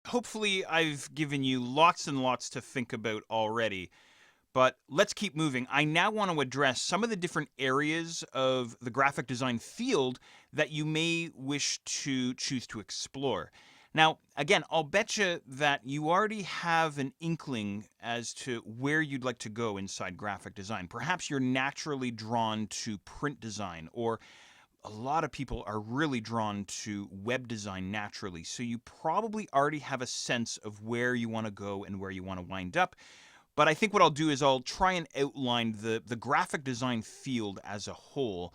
Hopefully, I've given you lots and lots to think about already, but let's keep moving. I now want to address some of the different areas of the graphic design field that you may wish to choose to explore. Now, again, I'll bet you that you already have an inkling as to where you'd like to go inside graphic design. Perhaps you're naturally drawn to print design, or a lot of people are really drawn to web design naturally. So you probably already have a sense of where you want to go and where you want to wind up. But I think what I'll do is I'll try and outline the graphic design field as a whole.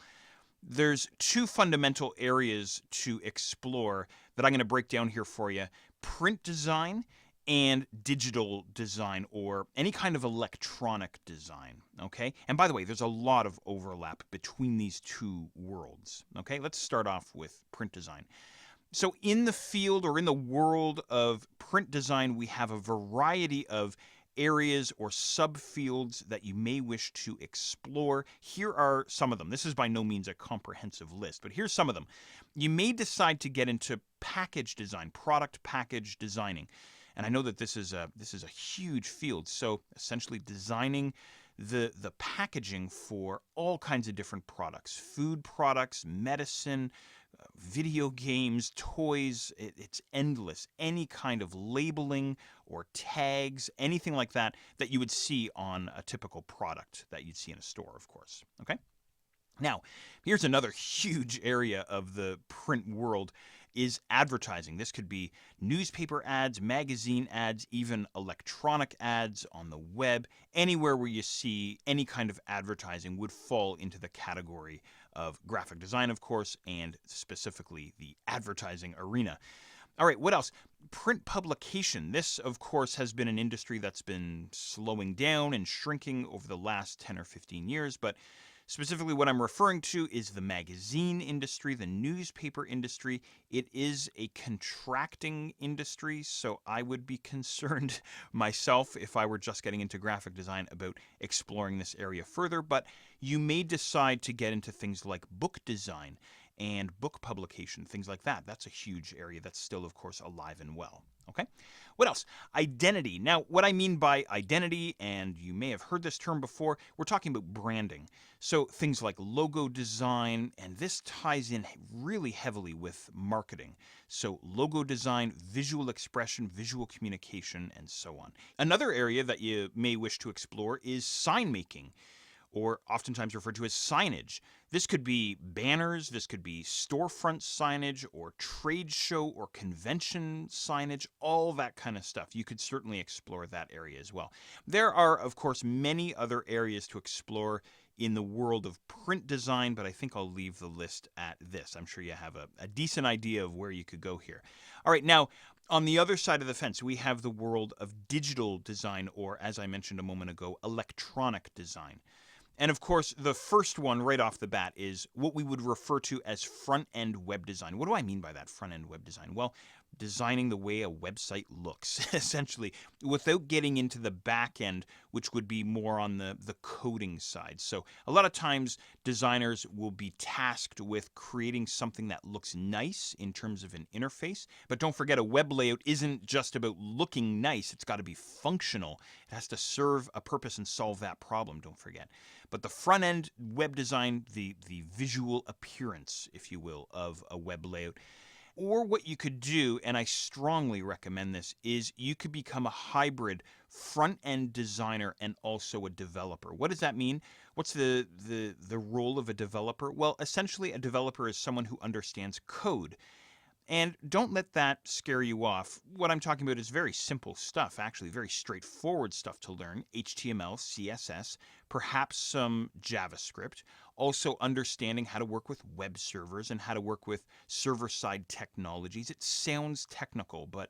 There's two fundamental areas to explore that I'm going to break down here for you: print design and digital design, or any kind of electronic design. Okay. And by the way, there's a lot of overlap between these two worlds. Okay. Let's start off with print design. So, in the field or in the world of print design, we have a variety of areas or subfields that you may wish to explore. Here are some of them. This is by no means a comprehensive list, but here's some of them. You may decide to get into package design, product package designing. And I know that this is a huge field. So, essentially designing the packaging for all kinds of different products: food products, medicine, video games, toys. It's endless. Any kind of labeling or tags, anything like that that you would see on a typical product that you'd see in a store, of course. Okay? Now, here's another huge area of the print world: is advertising. This could be newspaper ads, magazine ads, even electronic ads on the web. Anywhere where you see any kind of advertising would fall into the category of graphic design, of course, and specifically the advertising arena. All right, what else? Print publication. This, of course, has been an industry that's been slowing down and shrinking over the last 10 or 15 years, but specifically, what I'm referring to is the magazine industry, the newspaper industry. It is a contracting industry, so I would be concerned myself if I were just getting into graphic design about exploring this area further. But you may decide to get into things like book design and book publication, things like that. That's a huge area that's still, of course, alive and well. Okay? What else? Identity. Now, what I mean by identity, and you may have heard this term before, we're talking about branding. So things like logo design, and this ties in really heavily with marketing. So logo design, visual expression, visual communication, and so on. Another area that you may wish to explore is sign making, or oftentimes referred to as signage. This could be banners, this could be storefront signage, or trade show or convention signage, all that kind of stuff. You could certainly explore that area as well. There are, of course, many other areas to explore in the world of print design, but I think I'll leave the list at this. I'm sure you have a decent idea of where you could go here. All right, now, on the other side of the fence, we have the world of digital design, or as I mentioned a moment ago, electronic design. And of course, the first one right off the bat is what we would refer to as front-end web design. What do I mean by that, front-end web design? Well, designing the way a website looks, essentially, without getting into the back end, which would be more on the coding side. So a lot of times, designers will be tasked with creating something that looks nice in terms of an interface. But don't forget, a web layout isn't just about looking nice. It's got to be functional. It has to serve a purpose and solve that problem, don't forget. But the front-end web design, the visual appearance, if you will, of a web layout. Or what you could do, and I strongly recommend this, is you could become a hybrid front-end designer and also a developer. What does that mean? What's the role of a developer? Well, essentially, a developer is someone who understands code. And don't let that scare you off. What I'm talking about is very simple stuff, actually, very straightforward stuff to learn: HTML, CSS, perhaps some JavaScript, also understanding how to work with web servers and how to work with server-side technologies. It sounds technical, but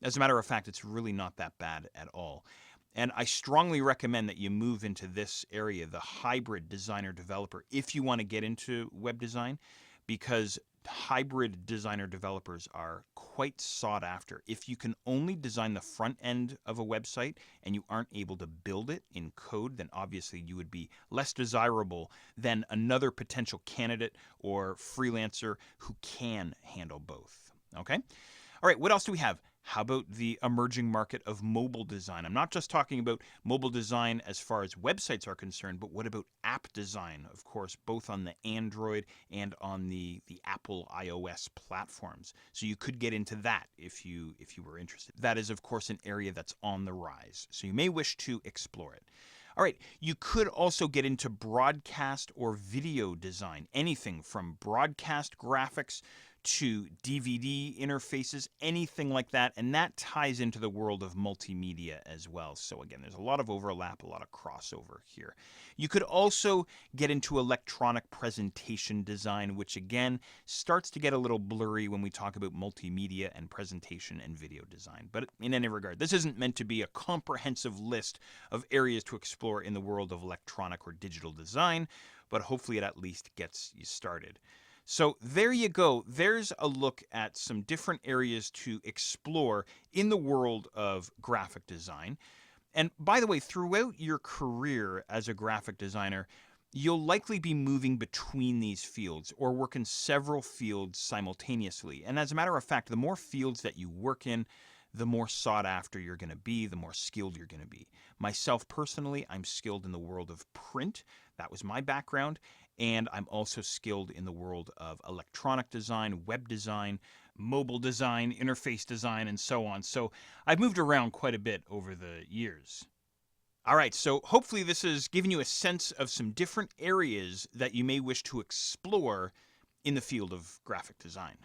as a matter of fact, it's really not that bad at all. And I strongly recommend that you move into this area, the hybrid designer developer, if you want to get into web design, because hybrid designer developers are quite sought after. If you can only design the front end of a website and you aren't able to build it in code, then obviously you would be less desirable than another potential candidate or freelancer who can handle both. Okay? All right, what else do we have? How about the emerging market of mobile design? I'm not just talking about mobile design as far as websites are concerned, but what about app design? Of course, both on the Android and on the Apple iOS platforms. So you could get into that if you were interested. That is, of course, an area that's on the rise. So you may wish to explore it. All right, you could also get into broadcast or video design, anything from broadcast graphics to DVD interfaces, anything like that. And that ties into the world of multimedia as well. So, again, there's a lot of overlap, a lot of crossover here. You could also get into electronic presentation design, which again starts to get a little blurry when we talk about multimedia and presentation and video design. But in any regard, this isn't meant to be a comprehensive list of areas to explore in the world of electronic or digital design, but hopefully it at least gets you started. So there you go. There's a look at some different areas to explore in the world of graphic design. And by the way, throughout your career as a graphic designer, you'll likely be moving between these fields or work in several fields simultaneously. And as a matter of fact, the more fields that you work in, the more sought after you're going to be, the more skilled you're going to be. Myself personally, I'm skilled in the world of print. That was my background. And I'm also skilled in the world of electronic design, web design, mobile design, interface design, and so on. So I've moved around quite a bit over the years. All right, so hopefully this has given you a sense of some different areas that you may wish to explore in the field of graphic design.